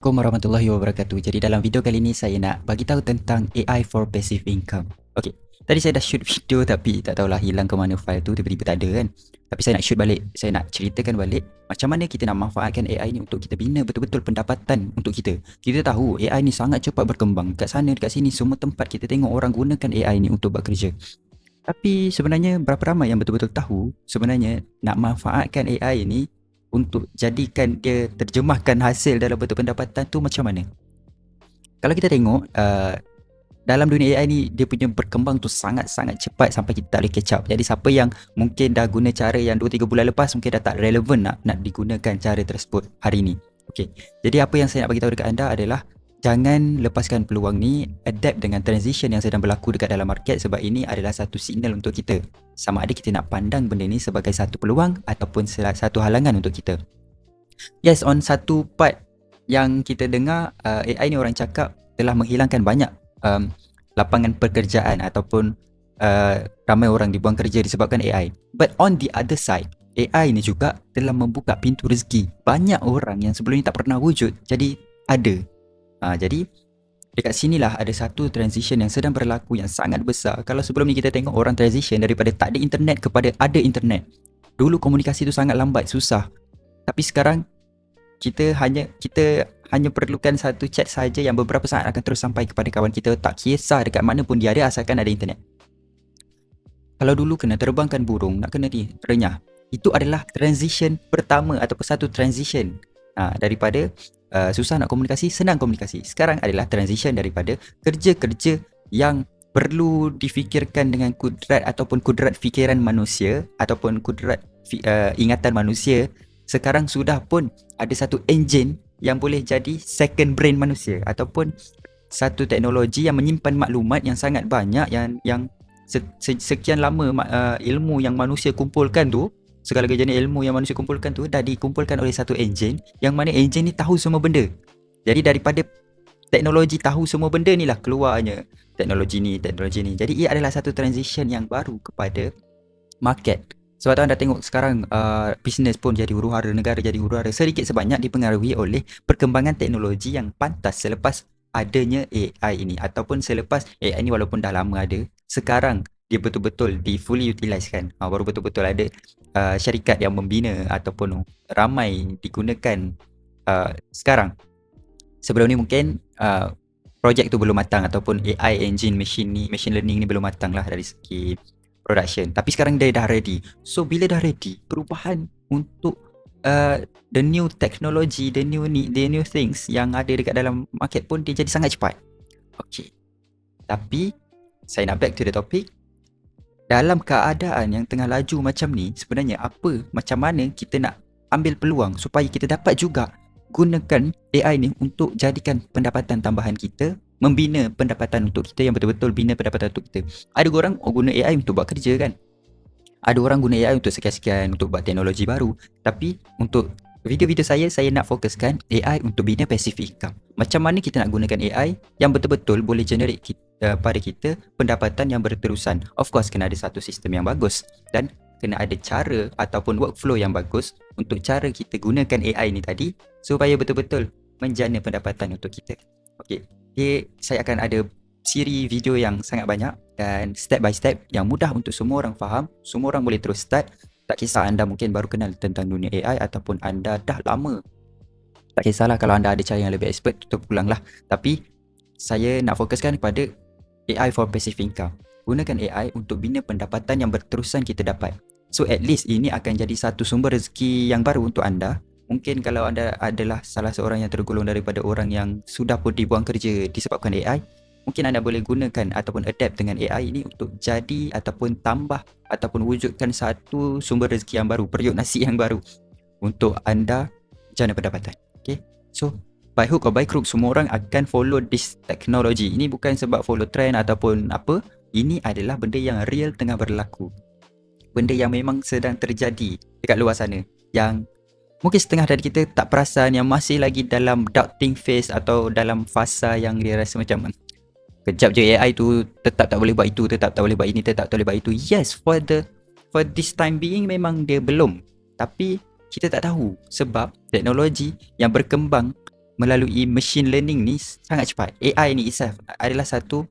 Assalamualaikum warahmatullahi wabarakatuh. Jadi dalam video kali ni saya nak bagi tahu tentang AI for passive income. Okey. Tadi saya dah shoot video tapi tak tahulah hilang ke mana file tu, tiba-tiba tak ada kan. Tapi saya nak shoot balik. Saya nak ceritakan balik macam mana kita nak manfaatkan AI ni untuk kita bina betul-betul pendapatan untuk kita. Kita tahu AI ni sangat cepat berkembang. Kat sana dekat sini semua tempat kita tengok orang gunakan AI ni untuk bekerja. Tapi sebenarnya berapa ramai yang betul-betul tahu sebenarnya nak manfaatkan AI ni untuk jadikan dia terjemahkan hasil dalam bentuk pendapatan tu macam mana? Kalau kita tengok dalam dunia AI ni dia punya berkembang tu sangat-sangat cepat sampai kita tak boleh catch up. Jadi siapa yang mungkin dah guna cara yang 2-3 bulan lepas mungkin dah tak relevan nak digunakan cara tersebut hari ni. Okey. Jadi apa yang saya nak bagi tahu dekat anda adalah jangan lepaskan peluang ni, adapt dengan transition yang sedang berlaku dekat dalam market sebab ini adalah satu signal untuk kita. Sama ada kita nak pandang benda ni sebagai satu peluang ataupun satu halangan untuk kita. Yes, on satu part yang kita dengar AI ni orang cakap telah menghilangkan banyak lapangan pekerjaan ataupun ramai orang dibuang kerja disebabkan AI. But on the other side, AI ni juga telah membuka pintu rezeki. Banyak orang yang sebelum ni tak pernah wujud jadi ada. Jadi dekat sinilah ada satu transition yang sedang berlaku yang sangat besar. Kalau sebelum ni kita tengok orang transition daripada tak ada internet kepada ada internet. Dulu komunikasi tu sangat lambat, susah. Tapi sekarang kita hanya perlukan satu chat saja yang beberapa saat akan terus sampai kepada kawan kita, tak kisah dekat mana pun dia ada asalkan ada internet. Kalau dulu kena terbangkan burung, nak kena renyah. Itu adalah transition pertama ataupun satu transition daripada susah nak komunikasi, senang komunikasi. Sekarang adalah transition daripada kerja-kerja yang perlu difikirkan dengan kudrat ataupun kudrat fikiran manusia ataupun kudrat ingatan manusia. Sekarang sudah pun ada satu engine yang boleh jadi second brain manusia ataupun satu teknologi yang menyimpan maklumat yang sangat banyak yang sekian lama ilmu yang manusia kumpulkan tu, segala jenis ilmu yang manusia kumpulkan tu dah dikumpulkan oleh satu enjin yang mana enjin ni tahu semua benda. Jadi daripada teknologi tahu semua benda ni lah keluarnya teknologi ni. Jadi ia adalah satu transition yang baru kepada market. Sebab tu anda tengok sekarang bisnes pun jadi huru-hara, negara jadi huru-hara, sedikit sebanyak dipengaruhi oleh perkembangan teknologi yang pantas selepas adanya AI ini ataupun selepas AI ini walaupun dah lama ada, sekarang dia betul-betul di fully utilisekan. Baru betul-betul ada syarikat yang membina ataupun ramai digunakan sekarang. Sebelum ni mungkin projek tu belum matang ataupun AI engine machine learning ni belum matang lah dari segi production. Tapi sekarang dia dah ready. So bila dah ready, perubahan untuk the new technology, the new things yang ada dekat dalam market pun dia jadi sangat cepat. Okay. Tapi saya nak back to the topic. Dalam keadaan yang tengah laju macam ni, sebenarnya macam mana kita nak ambil peluang supaya kita dapat juga gunakan AI ni untuk jadikan pendapatan tambahan kita, membina pendapatan untuk kita yang betul-betul bina pendapatan untuk kita. Ada orang guna AI untuk buat kerja kan. Ada orang guna AI untuk sekian-sekian, untuk buat teknologi baru. Tapi untuk video-video saya nak fokuskan AI untuk bina passive income. Macam mana kita nak gunakan AI yang betul-betul boleh generate pada kita pendapatan yang berterusan. Of course kena ada satu sistem yang bagus dan kena ada cara ataupun workflow yang bagus untuk cara kita gunakan AI ni tadi supaya betul-betul menjana pendapatan untuk kita. Okey, saya akan ada siri video yang sangat banyak dan step by step yang mudah untuk semua orang faham, semua orang boleh terus start. Tak kisah anda mungkin baru kenal tentang dunia AI ataupun anda dah lama. Tak kisahlah kalau anda ada cara yang lebih expert, tutup pulanglah. Tapi saya nak fokuskan kepada AI for passive income. Gunakan AI untuk bina pendapatan yang berterusan kita dapat. So at least ini akan jadi satu sumber rezeki yang baru untuk anda. Mungkin kalau anda adalah salah seorang yang tergolong daripada orang yang sudah pun dibuang kerja disebabkan AI, mungkin anda boleh gunakan ataupun adapt dengan AI ini untuk jadi ataupun tambah ataupun wujudkan satu sumber rezeki yang baru, periuk nasi yang baru untuk anda jana pendapatan. Okay, so by hook or by crook semua orang akan follow this technology. Ini bukan sebab follow trend ataupun apa. Ini adalah benda yang real tengah berlaku. Benda yang memang sedang terjadi dekat luar sana. Yang mungkin setengah dari kita tak perasan, yang masih lagi dalam doubting phase atau dalam fasa yang dia rasa macam kejap je AI tu tetap tak boleh buat itu, tetap tak boleh buat ini, tetap tak boleh buat itu. Yes, for this time being memang dia belum. Tapi kita tak tahu sebab teknologi yang berkembang melalui machine learning ni sangat cepat. AI ni itself adalah satu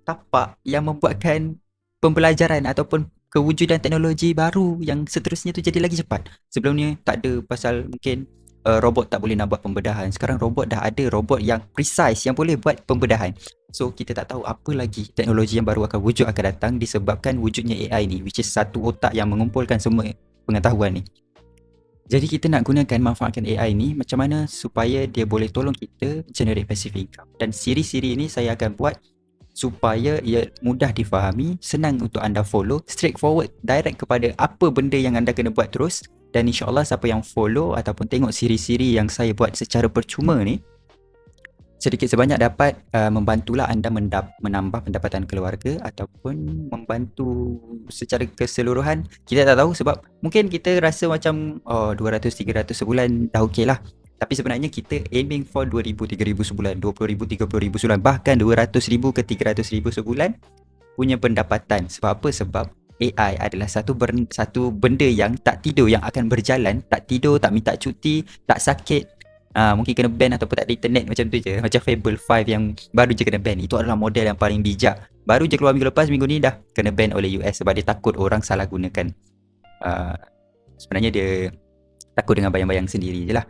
tapak yang membuatkan pembelajaran ataupun kewujudan teknologi baru yang seterusnya tu jadi lagi cepat. Sebelum ni tak ada pasal mungkin robot tak boleh nak buat pembedahan. Sekarang robot dah ada, robot yang precise yang boleh buat pembedahan. So kita tak tahu apa lagi teknologi yang baru akan datang disebabkan wujudnya AI ni, which is satu otak yang mengumpulkan semua pengetahuan ni. Jadi kita nak gunakan, manfaatkan AI ni macam mana supaya dia boleh tolong kita generate passive income. Dan siri-siri ni saya akan buat supaya ia mudah difahami, senang untuk anda follow, straightforward, direct kepada apa benda yang anda kena buat terus. Dan insyaAllah siapa yang follow ataupun tengok siri-siri yang saya buat secara percuma ni, sedikit sebanyak dapat membantulah anda menambah pendapatan keluarga ataupun membantu secara keseluruhan. Kita tak tahu sebab mungkin kita rasa macam 200-300 sebulan dah okey lah. Tapi sebenarnya kita aiming for 2,000, 3,000 sebulan, 20,000, 30,000 sebulan, bahkan 200,000 ke 300,000 sebulan punya pendapatan. Sebab apa? Sebab AI adalah satu benda yang tak tidur, yang akan berjalan, tak tidur, tak minta cuti, tak sakit. Mungkin kena ban ataupun tak ada internet macam tu je. Macam Fable 5 yang baru je kena ban. Itu adalah model yang paling bijak. Baru je keluar minggu lepas, minggu ni dah kena ban oleh US sebab dia takut orang salah gunakan. Sebenarnya dia takut dengan bayang-bayang sendiri je lah.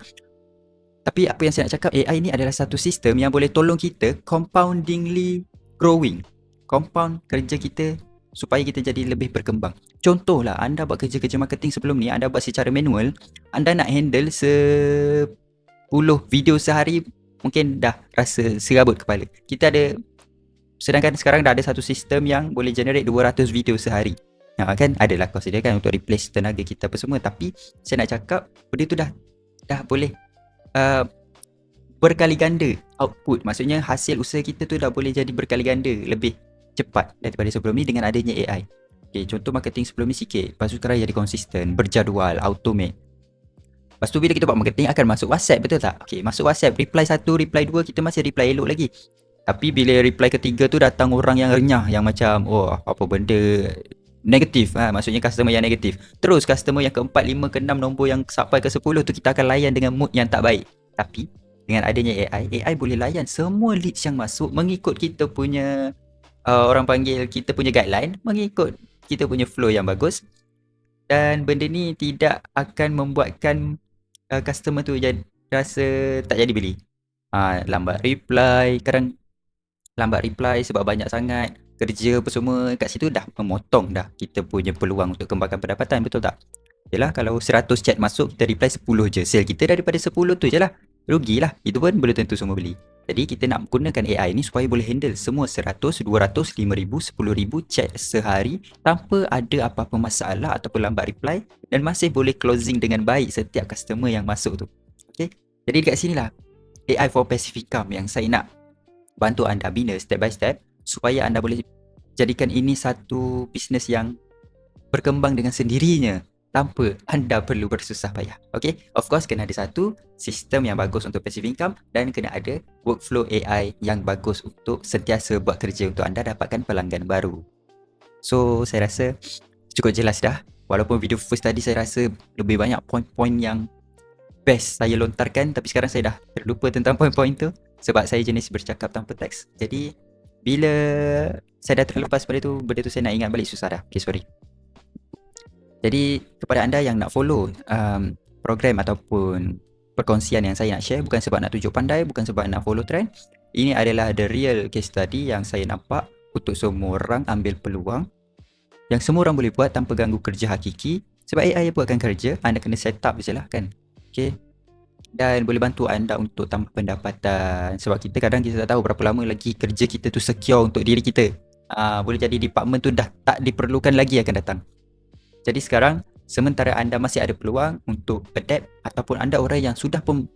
Tapi apa yang saya nak cakap, AI ni adalah satu sistem yang boleh tolong kita compoundingly growing. Compound kerja kita supaya kita jadi lebih berkembang. Contohlah, anda buat kerja-kerja marketing sebelum ni, anda buat secara manual, anda nak handle 10 video sehari, mungkin dah rasa serabut kepala. Sedangkan sekarang dah ada satu sistem yang boleh generate 200 video sehari. Kan adalah cost dia kan untuk replace tenaga kita apa semua. Tapi saya nak cakap benda tu dah boleh berkali ganda output. Maksudnya hasil usaha kita tu dah boleh jadi berkali ganda lebih cepat daripada sebelum ni dengan adanya AI. Okay, contoh marketing sebelum ni sikit, lepas tu sekarang jadi konsisten, berjadual, automate. Lepas tu bila kita buat marketing akan masuk WhatsApp, betul tak? Okay, masuk WhatsApp, reply 1, reply 2 kita masih reply elok lagi. Tapi bila reply ketiga tu datang orang yang renyah, yang macam apa benda negatif, maksudnya customer yang negatif. Terus customer yang ke-4, 5, ke-6, nombor yang sampai ke-10 tu kita akan layan dengan mood yang tak baik. Tapi dengan adanya AI boleh layan semua leads yang masuk mengikut kita punya orang panggil kita punya guideline, mengikut kita punya flow yang bagus. Dan benda ni tidak akan membuatkan customer tu rasa tak jadi beli. Lambat reply, kadang lambat reply sebab banyak sangat kerja apa semua, kat situ dah memotong dah kita punya peluang untuk kembangkan pendapatan, betul tak? Yalah, kalau 100 chat masuk, kita reply 10 je, sale kita daripada 10 tu je lah, rugilah. Itu pun belum tentu semua beli. Jadi kita nak gunakan AI ni supaya boleh handle semua 100, 200, 5,000, 10,000 chat sehari tanpa ada apa-apa masalah ataupun lambat reply, dan masih boleh closing dengan baik setiap customer yang masuk tu. Okay? Jadi dekat sinilah AI for passive income yang saya nak bantu anda bina step by step supaya anda boleh jadikan ini satu bisnes yang berkembang dengan sendirinya tanpa anda perlu bersusah payah. Okay? Of course kena ada satu sistem yang bagus untuk passive income dan kena ada workflow AI yang bagus untuk sentiasa buat kerja untuk anda dapatkan pelanggan baru. So saya rasa cukup jelas dah. Walaupun video first tadi saya rasa lebih banyak point-point yang best saya lontarkan, tapi sekarang saya dah terlupa tentang point-point tu sebab saya jenis bercakap tanpa teks. Jadi bila saya dah terlepas pada tu, benda tu saya nak ingat balik susah dah. Okay, sorry. Jadi kepada anda yang nak follow program ataupun perkongsian yang saya nak share, bukan sebab nak tunjuk pandai, bukan sebab nak follow trend. Ini adalah the real case study yang saya nampak untuk semua orang ambil peluang yang semua orang boleh buat tanpa ganggu kerja hakiki. Sebab AI buatkan kerja, anda kena set up je lah kan. Okay. Dan boleh bantu anda untuk tambah pendapatan. Sebab kita kadang kita tak tahu berapa lama lagi kerja kita tu secure untuk diri kita. Boleh jadi department tu dah tak diperlukan lagi akan datang. Jadi sekarang sementara anda masih ada peluang untuk adapt, ataupun anda orang yang sudah pun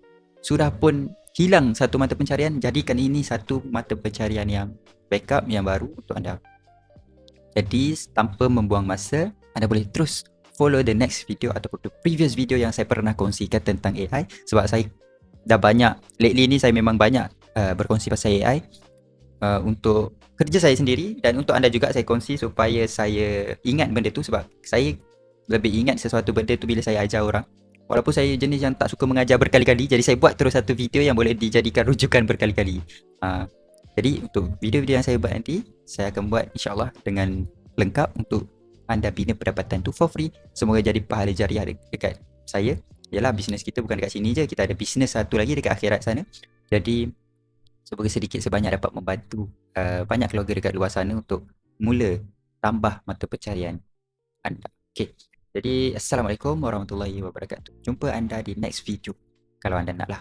hilang satu mata pencarian, jadikan ini satu mata pencarian yang backup yang baru untuk anda. Jadi tanpa membuang masa, anda boleh terus follow the next video ataupun the previous video yang saya pernah kongsikan tentang AI. Sebab saya dah banyak, lately ni saya memang banyak berkongsi pasal AI untuk kerja saya sendiri, dan untuk anda juga saya kongsi supaya saya ingat benda tu. Sebab saya lebih ingat sesuatu benda tu bila saya ajar orang. Walaupun saya jenis yang tak suka mengajar berkali-kali, jadi saya buat terus satu video yang boleh dijadikan rujukan berkali-kali. Jadi untuk video-video yang saya buat nanti, saya akan buat insya-Allah dengan lengkap untuk anda bina pendapatan tu for free. Semoga jadi pahala jariah dekat saya. Yalah, bisnes kita bukan dekat sini je, kita ada bisnes satu lagi dekat akhirat sana. Jadi semoga sedikit sebanyak dapat membantu banyak keluarga dekat luar sana untuk mula tambah mata pencaharian anda. Okey. Jadi Assalamualaikum warahmatullahi wabarakatuh. Jumpa anda di next video kalau anda nak lah.